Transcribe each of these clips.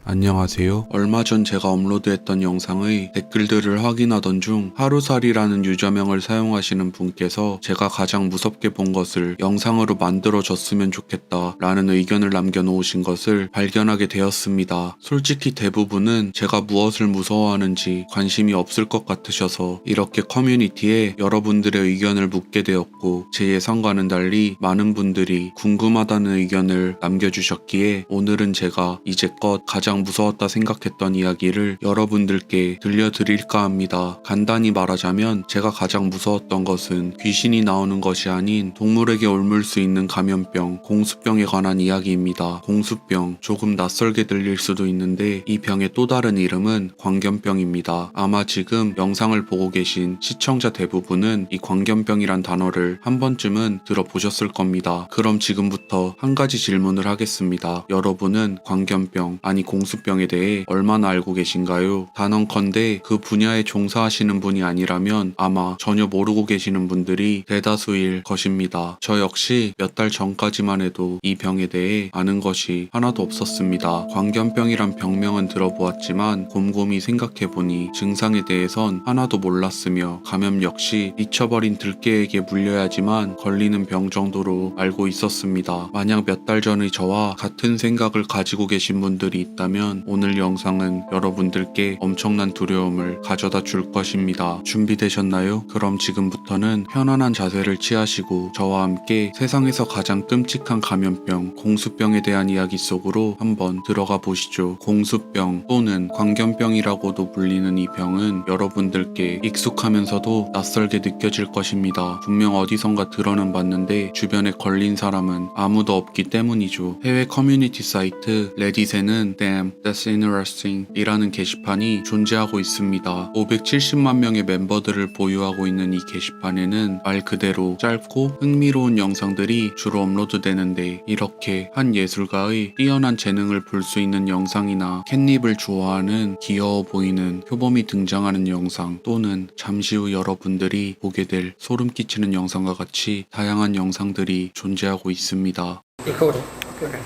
안녕하세요. 얼마 전 제가 업로드했던 영상의 댓글들을 확인하던 중 하루살이라는 유저명을 사용하시는 분께서 제가 가장 무섭게 본 것을 영상으로 만들어줬으면 좋겠다 라는 의견을 남겨놓으신 것을 발견하게 되었습니다. 솔직히 대부분은 제가 무엇을 무서워하는지 관심이 없을 것 같으셔서 이렇게 커뮤니티에 여러분들의 의견을 묻게 되었고, 제 예상과는 달리 많은 분들이 궁금하다는 의견을 남겨주셨기에 오늘은 제가 이제껏 가장 무서웠다 생각했던 이야기를 여러분들께 들려드릴까 합니다. 간단히 말하자면 제가 가장 무서웠던 것은 귀신이 나오는 것이 아닌 동물에게 옮을 수 있는 감염병, 공수병에 관한 이야기입니다. 공수병, 조금 낯설게 들릴 수도 있는데 이 병의 또 다른 이름은 광견병입니다. 아마 지금 영상을 보고 계신 시청자 대부분은 이 광견병이란 단어를 한 번쯤은 들어보셨을 겁니다. 그럼 지금부터 한 가지 질문을 하겠습니다. 여러분은 광견병, 아니 공수병에 대해 얼마나 알고 계신가요? 단언컨대 그 분야에 종사하시는 분이 아니라면 아마 전혀 모르고 계시는 분들이 대다수일 것입니다. 저 역시 몇 달 전까지만 해도 이 병에 대해 아는 것이 하나도 없었습니다. 광견병이란 병명은 들어보았지만 곰곰이 생각해보니 증상에 대해선 하나도 몰랐으며 감염 역시 미쳐버린 들개에게 물려야지만 걸리는 병 정도로 알고 있었습니다. 만약 몇 달 전의 저와 같은 생각을 가지고 계신 분들이 있다면 오늘 영상은 여러분들께 엄청난 두려움을 가져다 줄 것입니다. 준비되셨나요? 그럼 지금부터는 편안한 자세를 취하시고 저와 함께 세상에서 가장 끔찍한 감염병, 공수병에 대한 이야기 속으로 한번 들어가 보시죠. 공수병 또는 광견병이라고도 불리는 이 병은 여러분들께 익숙하면서도 낯설게 느껴질 것입니다. 분명 어디선가 들어는 봤는데 주변에 걸린 사람은 아무도 없기 때문이죠. 해외 커뮤니티 사이트 레딧에는 Damn, That's Interesting 이라는 게시판이 존재하고 있습니다. 570만 명의 멤버들을 보유하고 있는 이 게시판에는 말 그대로 짧고 흥미로운 영상들이 주로 업로드되는데, 이렇게 한 예술가의 뛰어난 재능을 볼 수 있는 영상이나 캣닙을 좋아하는 귀여워 보이는 표범이 등장하는 영상, 또는 잠시 후 여러분들이 보게 될 소름 끼치는 영상과 같이 다양한 영상들이 존재하고 있습니다. 이거로 그래.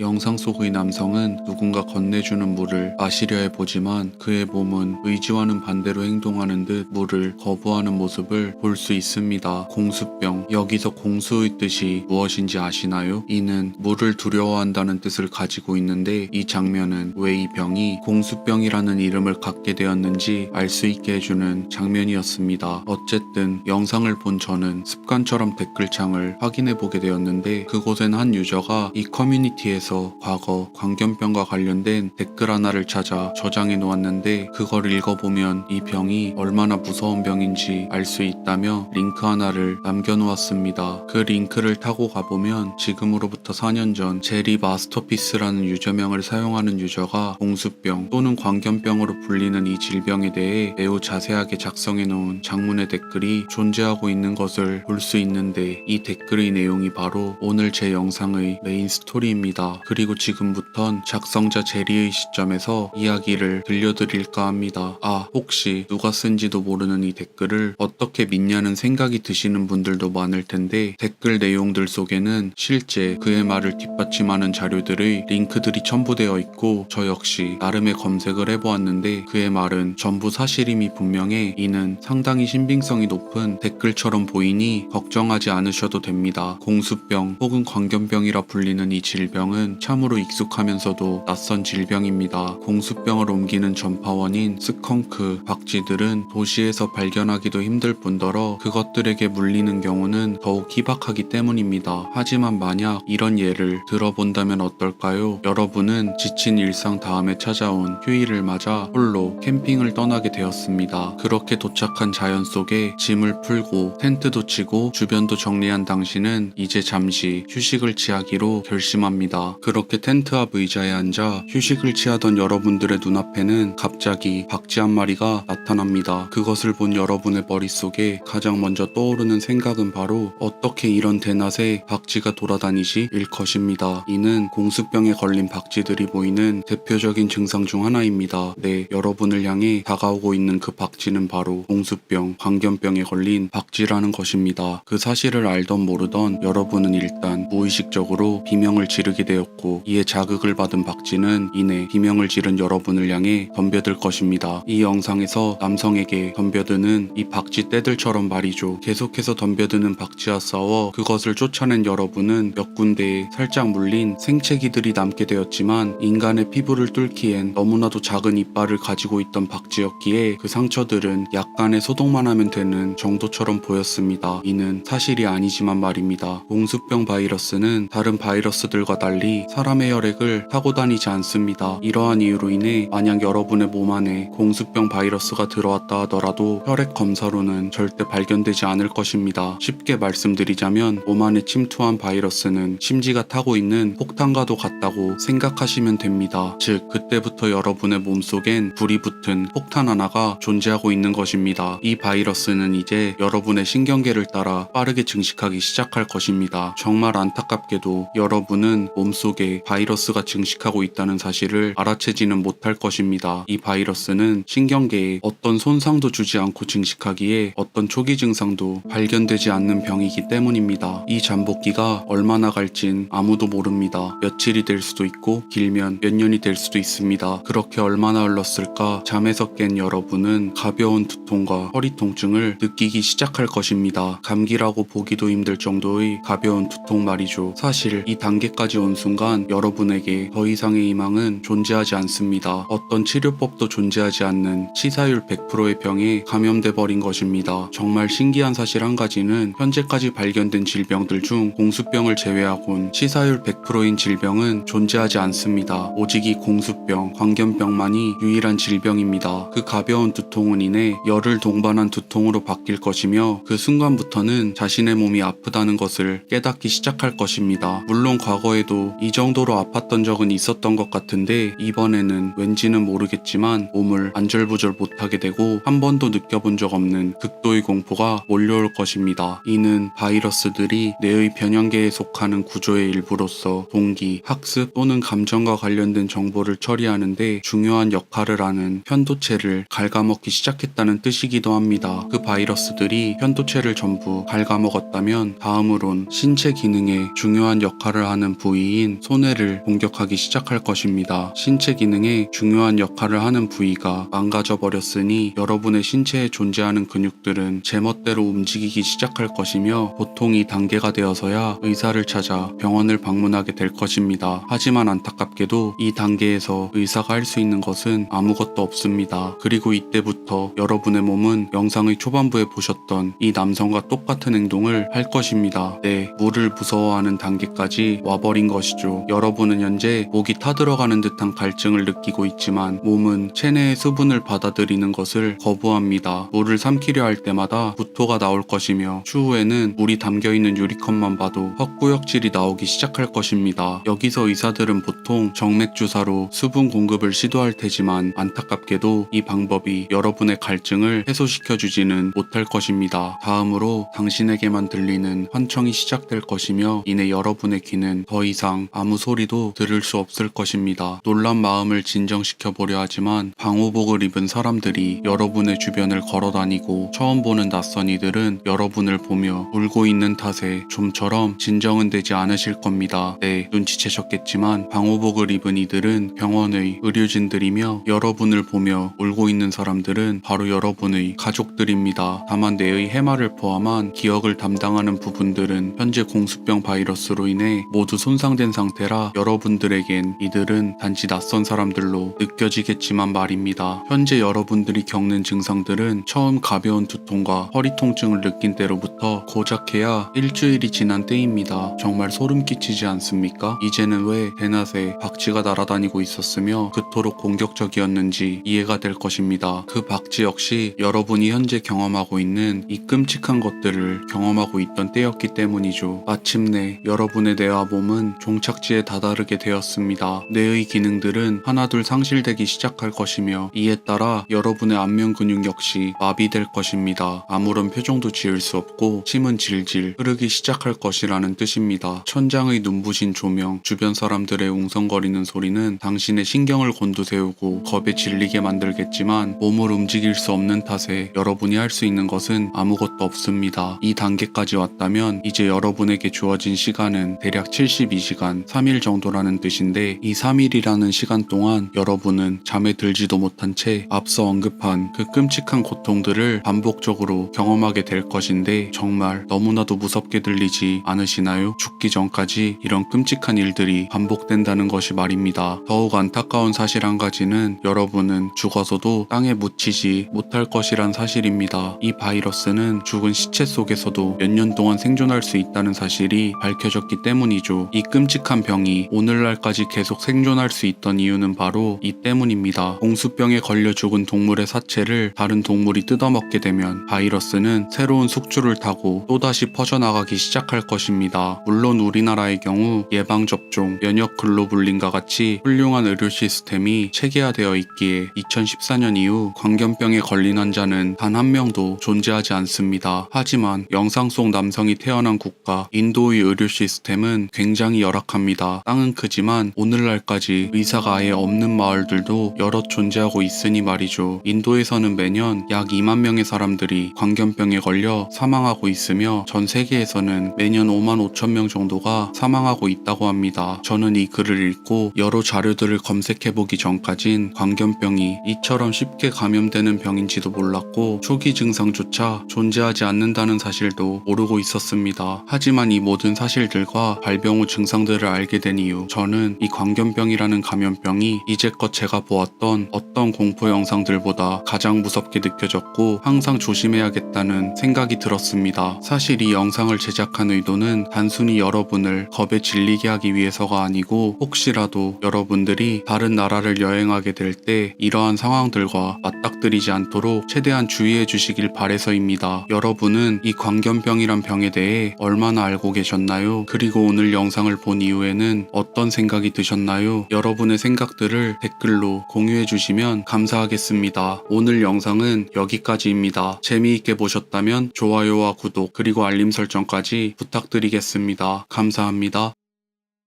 영상 속의 남성은 누군가 건네주는 물을 마시려 해보지만 그의 몸은 의지와는 반대로 행동하는 듯 물을 거부하는 모습을 볼 수 있습니다. 공수병, 여기서 공수의 뜻이 무엇인지 아시나요? 이는 물을 두려워한다는 뜻을 가지고 있는데, 이 장면은 왜 이 병이 공수병이라는 이름을 갖게 되었는지 알 수 있게 해주는 장면이었습니다. 어쨌든 영상을 본 저는 습관처럼 댓글창을 확인해보게 되었는데, 그곳엔 한 유저가 이 커뮤니티에서 과거 광견병과 관련된 댓글 하나를 찾아 저장해 놓았는데, 그걸 읽어보면 이 병이 얼마나 무서운 병인지 알 수 있다며 링크 하나를 남겨놓았습니다. 그 링크를 타고 가보면 지금으로부터 4년 전 제리 마스터피스라는 유저명을 사용하는 유저가 공수병 또는 광견병으로 불리는 이 질병에 대해 매우 자세하게 작성해 놓은 장문의 댓글이 존재하고 있는 것을 볼 수 있는데, 이 댓글의 내용이 바로 오늘 제 영상의 메인 스토리입니다. 그리고 지금부턴 작성자 제리의 시점에서 이야기를 들려드릴까 합니다. 혹시 누가 쓴지도 모르는 이 댓글을 어떻게 믿냐는 생각이 드시는 분들도 많을 텐데, 댓글 내용들 속에는 실제 그의 말을 뒷받침하는 자료들의 링크들이 첨부되어 있고, 저 역시 나름의 검색을 해보았는데 그의 말은 전부 사실임이 분명해 이는 상당히 신빙성이 높은 댓글처럼 보이니 걱정하지 않으셔도 됩니다. 공수병 혹은 광견병이라 불리는 이 질병은 참으로 익숙하면서도 낯선 질병입니다. 공수병을 옮기는 전파원인 스컹크, 박쥐들은 도시에서 발견하기도 힘들 뿐더러 그것들에게 물리는 경우는 더욱 희박하기 때문입니다. 하지만 만약 이런 예를 들어본다면 어떨까요? 여러분은 지친 일상 다음에 찾아온 휴일을 맞아 홀로 캠핑을 떠나게 되었습니다. 그렇게 도착한 자연 속에 짐을 풀고 텐트도 치고 주변도 정리한 당신은 이제 잠시 휴식을 취하기로 결심합니다. 그렇게 텐트 앞 의자에 앉아 휴식을 취하던 여러분들의 눈앞에는 갑자기 박쥐 한 마리가 나타납니다. 그것을 본 여러분의 머릿속에 가장 먼저 떠오르는 생각은 바로 어떻게 이런 대낮에 박쥐가 돌아다니지? 일 것입니다. 이는 공수병에 걸린 박쥐들이 보이는 대표적인 증상 중 하나입니다. 네, 여러분을 향해 다가오고 있는 그 박쥐는 바로 공수병, 광견병에 걸린 박쥐라는 것입니다. 그 사실을 알던 모르던 여러분은 일단 무의식적으로 비명을 지르게 되었고, 이에 자극을 받은 박쥐는 이내 비명을 지른 여러분을 향해 덤벼들 것입니다. 이 영상에서 남성에게 덤벼드는 이 박쥐 떼들처럼 말이죠. 계속해서 덤벼드는 박쥐와 싸워 그것을 쫓아낸 여러분은 몇 군데에 살짝 물린 생채기들이 남게 되었지만, 인간의 피부를 뚫기엔 너무나도 작은 이빨을 가지고 있던 박쥐였기에 그 상처들은 약간의 소독만 하면 되는 정도처럼 보였습니다. 이는 사실이 아니지만 말입니다. 공수병 바이러스는 다른 바이러스들과 달리 사람의 혈액을 타고 다니지 않습니다. 이러한 이유로 인해 만약 여러분의 몸 안에 공수병 바이러스가 들어왔다 하더라도 혈액 검사로는 절대 발견되지 않을 것입니다. 쉽게 말씀드리자면 몸 안에 침투한 바이러스는 심지가 타고 있는 폭탄과도 같다고 생각하시면 됩니다. 즉, 그때부터 여러분의 몸속엔 불이 붙은 폭탄 하나가 존재하고 있는 것입니다. 이 바이러스는 이제 여러분의 신경계를 따라 빠르게 증식하기 시작할 것입니다. 정말 안타깝게도 여러분은 몸속에 바이러스가 증식하고 있다는 사실을 알아채지는 못할 것입니다. 이 바이러스는 신경계에 어떤 손상도 주지 않고 증식하기에 어떤 초기 증상도 발견되지 않는 병이기 때문입니다. 이 잠복기가 얼마나 갈진 아무도 모릅니다. 며칠이 될 수도 있고 길면 몇 년이 될 수도 있습니다. 그렇게 얼마나 흘렀을까? 잠에서 깬 여러분은 가벼운 두통과 허리 통증을 느끼기 시작할 것입니다. 감기라고 보기도 힘들 정도의 가벼운 두통 말이죠. 사실 이 단계까지 온 순간 여러분에게 더 이상의 희망은 존재하지 않습니다. 어떤 치료법도 존재하지 않는 치사율 100%의 병에 감염돼 버린 것입니다. 정말 신기한 사실 한 가지는 현재까지 발견된 질병들 중 공수병을 제외하곤 치사율 100%인 질병은 존재하지 않습니다. 오직 이 공수병, 광견병만이 유일한 질병입니다. 그 가벼운 두통은 인해 열을 동반한 두통으로 바뀔 것이며, 그 순간부터는 자신의 몸이 아프다는 것을 깨닫기 시작할 것입니다. 물론 과거에도 이 정도로 아팠던 적은 있었던 것 같은데, 이번에는 왠지는 모르겠지만 몸을 안절부절 못하게 되고 한 번도 느껴본 적 없는 극도의 공포가 몰려올 것입니다. 이는 바이러스들이 뇌의 변형계에 속하는 구조의 일부로서 동기, 학습 또는 감정과 관련된 정보를 처리하는데 중요한 역할을 하는 편도체를 갉아먹기 시작했다는 뜻이기도 합니다. 그 바이러스들이 편도체를 전부 갉아먹었다면 다음으론 신체 기능에 중요한 역할을 하는 부위인 소뇌를 공격하기 시작할 것입니다. 신체 기능에 중요한 역할을 하는 부위가 망가져 버렸으니 여러분의 신체에 존재하는 근육들은 제멋대로 움직이기 시작할 것이며, 보통 이 단계가 되어서야 의사를 찾아 병원을 방문하게 될 것입니다. 하지만 안타깝게도 이 단계에서 의사가 할 수 있는 것은 아무것도 없습니다. 그리고 이때부터 여러분의 몸은 영상의 초반부에 보셨던 이 남성과 똑같은 행동을 할 것입니다. 네, 물을 무서워하는 단계까지 와버린 것이죠. 여러분은 현재 목이 타들어가는 듯한 갈증을 느끼고 있지만 몸은 체내의 수분을 받아들이는 것을 거부합니다. 물을 삼키려 할 때마다 구토가 나올 것이며, 추후에는 물이 담겨있는 유리컵만 봐도 헛구역질이 나오기 시작할 것입니다. 여기서 의사들은 보통 정맥주사로 수분 공급을 시도할 테지만 안타깝게도 이 방법이 여러분의 갈증을 해소시켜주지는 못할 것입니다. 다음으로 당신에게만 들리는 환청이 시작될 것이며, 이내 여러분의 귀는 더 이상 아무 소리도 들을 수 없을 것입니다. 놀란 마음을 진정시켜 보려 하지만 방호복을 입은 사람들이 여러분의 주변을 걸어다니고, 처음 보는 낯선 이들은 여러분을 보며 울고 있는 탓에 좀처럼 진정은 되지 않으실 겁니다. 네, 눈치채셨겠지만 방호복을 입은 이들은 병원의 의료진들이며, 여러분을 보며 울고 있는 사람들은 바로 여러분의 가족들입니다. 다만 뇌의 해마를 포함한 기억을 담당하는 부분들은 현재 공수병 바이러스로 인해 모두 손상된 상태라 여러분들에겐 이들은 단지 낯선 사람들로 느껴지겠지만 말입니다. 현재 여러분들이 겪는 증상들은 처음 가벼운 두통과 허리 통증을 느낀 때로부터 고작해야 일주일이 지난 때입니다. 정말 소름 끼치지 않습니까? 이제는 왜 대낮에 박쥐가 날아다니고 있었으며 그토록 공격적이었는지 이해가 될 것입니다. 그 박쥐 역시 여러분이 현재 경험하고 있는 이 끔찍한 것들을 경험하고 있던 때였기 때문이죠. 마침내 여러분의 뇌와 몸은 종착지에 다다르게 되었습니다. 뇌의 기능들은 하나둘 상실되기 시작할 것이며 이에 따라 여러분의 안면 근육 역시 마비될 것입니다. 아무런 표정도 지을 수 없고 침은 질질 흐르기 시작할 것이라는 뜻입니다. 천장의 눈부신 조명, 주변 사람들의 웅성거리는 소리는 당신의 신경을 곤두세우고 겁에 질리게 만들겠지만 몸을 움직일 수 없는 탓에 여러분이 할 수 있는 것은 아무것도 없습니다. 이 단계까지 왔다면 이제 여러분에게 주어진 시간은 대략 72시간, 3일 정도라는 뜻인데 이 3일이라는 시간 동안 여러분은 잠에 들지도 못한 채 앞서 언급한 그 끔찍한 고통들을 반복적으로 경험하게 될 것인데 정말 너무나도 무섭게 들리지 않으시나요? 죽기 전까지 이런 끔찍한 일들이 반복된다는 것이 말입니다. 더욱 안타까운 사실 한 가지는 여러분은 죽어서도 땅에 묻히지 못할 것이란 사실입니다. 이 바이러스는 죽은 시체 속에서도 몇 년 동안 생존할 수 있다는 사실이 밝혀졌기 때문이죠. 이 끔찍한 병이 오늘날까지 계속 생존할 수 있던 이유는 바로 이 때문입니다. 공수병에 걸려 죽은 동물의 사체를 다른 동물이 뜯어먹게 되면 바이러스는 새로운 숙주를 타고 또다시 퍼져나가기 시작할 것입니다. 물론 우리나라의 경우 예방접종, 면역 글로불린과 같이 훌륭한 의료 시스템이 체계화되어 있기에 2014년 이후 광견병에 걸린 환자는 단 한 명도 존재하지 않습니다. 하지만 영상 속 남성이 태어난 국가 인도의 의료 시스템은 굉장히 열악합니다. 땅은 크지만 오늘날까지 의사가 아예 없는 마을들도 여럿 존재하고 있으니 말이죠. 인도에서는 매년 약 2만 명의 사람들이 광견병에 걸려 사망하고 있으며 전 세계에서는 매년 5만 5천 명 정도가 사망하고 있다고 합니다. 저는 이 글을 읽고 여러 자료들을 검색해보기 전까진 광견병이 이처럼 쉽게 감염되는 병인지도 몰랐고 초기 증상조차 존재하지 않는다는 사실도 모르고 있었습니다. 하지만 이 모든 사실들과 발병 후 증상들을 알게 된 이후 저는 이 광견병이라는 감염병이 이제껏 제가 보았던 어떤 공포 영상들보다 가장 무섭게 느껴졌고 항상 조심해야겠다는 생각이 들었습니다. 사실 이 영상을 제작한 의도는 단순히 여러분을 겁에 질리게 하기 위해서가 아니고 혹시라도 여러분들이 다른 나라를 여행하게 될 때 이러한 상황들과 맞닥뜨리지 않도록 최대한 주의해 주시길 바래서입니다. 여러분은 이 광견병이란 병에 대해 얼마나 알고 계셨나요? 그리고 오늘 영상을 본 이후에는 어떤 생각이 드셨나요? 여러분의 생각들을 댓글로 공유해 주시면 감사하겠습니다. 오늘 영상은 여기까지입니다. 재미있게 보셨다면 좋아요와 구독 그리고 알림 설정까지 부탁드리겠습니다. 감사합니다.